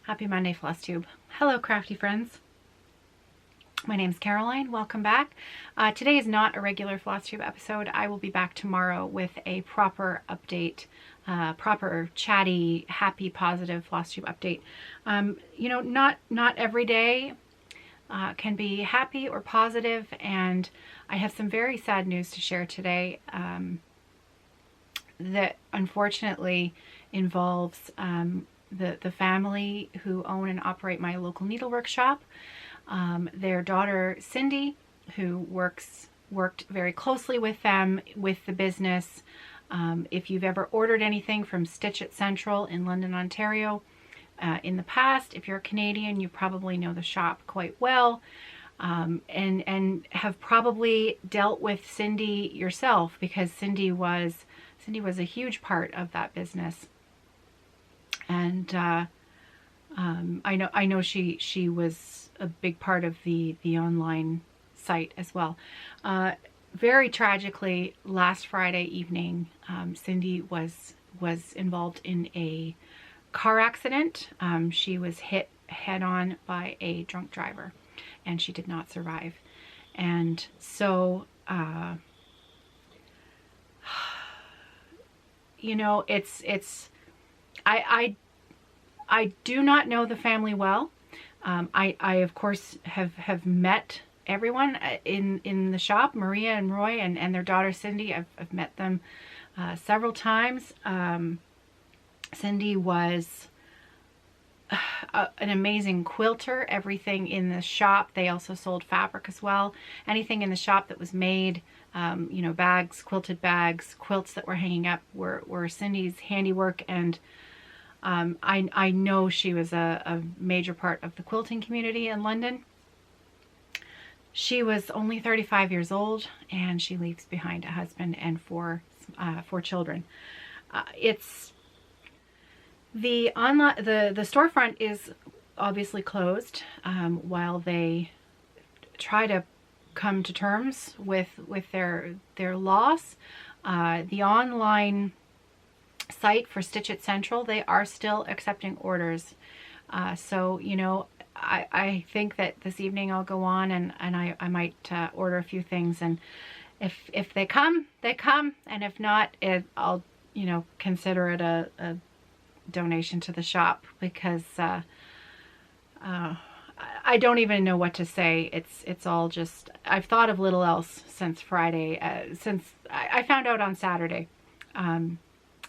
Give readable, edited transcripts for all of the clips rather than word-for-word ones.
Happy Monday, FlossTube. Hello, crafty friends. My name's Caroline. Welcome back. Today is not a regular FlossTube episode. I will be back tomorrow with a proper update, proper chatty, happy, positive FlossTube update. Not every day can be happy or positive, and I have some very sad news to share today that unfortunately involves the family who own and operate my local needlework shop. Their daughter Cindy, who worked very closely with them with the business. If you've ever ordered anything from Stitch It Central in London, Ontario, in the past, if you're a Canadian, you probably know the shop quite well, and have probably dealt with Cindy yourself, because Cindy was a huge part of that business. And I know she was a big part of the online site as well. Very tragically, last Friday evening, Cindy was involved in a car accident. She was hit head-on by a drunk driver, and she did not survive. And so, I do not know the family well. I of course have met everyone in the shop, Maria and Roy and their daughter Cindy. I've met them several times. Cindy was an amazing quilter. Everything in the shop, they also sold fabric as well. Anything in the shop that was made, bags, quilted bags, quilts that were hanging up were Cindy's handiwork. And I know she was a major part of the quilting community in London. She was only 35 years old, and she leaves behind a husband and four children. The storefront is obviously closed while they try to come to terms with their loss. The online site for Stitch It Central, they are still accepting orders. So, I think that this evening I'll go on and I might order a few things, and if they come, they come, and if not, I'll consider it a donation to the shop, because I don't even know what to say. It's all just, I've thought of little else since Friday, since I found out on Saturday,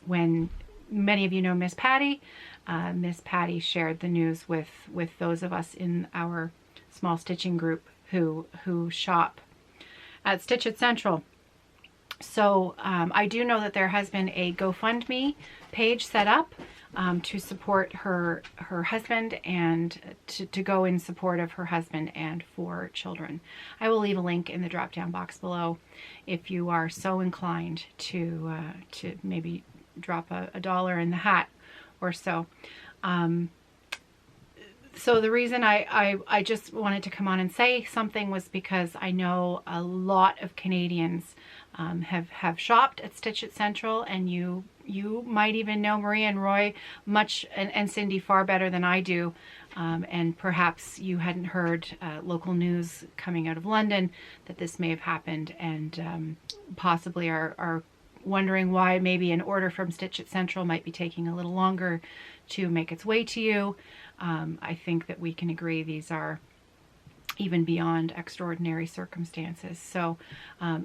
when many of you know Miss Patty. Miss Patty shared the news with those of us in our small stitching group who shop at Stitch It Central. So I do know that there has been a GoFundMe page set up to support her husband, and to go in support of her husband and 4 children. I will leave a link in the drop down box below if you are so inclined to maybe drop a dollar in the hat or so. So the reason I just wanted to come on and say something was because I know a lot of Canadians have shopped at Stitch It Central, and you might even know Maria and Roy and Cindy far better than I do, and perhaps you hadn't heard local news coming out of London that this may have happened, and possibly are wondering why maybe an order from Stitch It Central might be taking a little longer to make its way to you. I think that we can agree these are even beyond extraordinary circumstances. So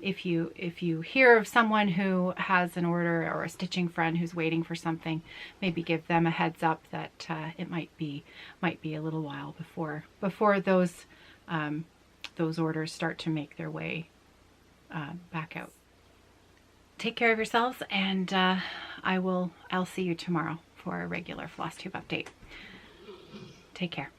if you hear of someone who has an order, or a stitching friend who's waiting for something, maybe give them a heads up that it might be a little while before those orders start to make their way back out. Take care of yourselves, and I'll see you tomorrow for a regular FlossTube update. Take care.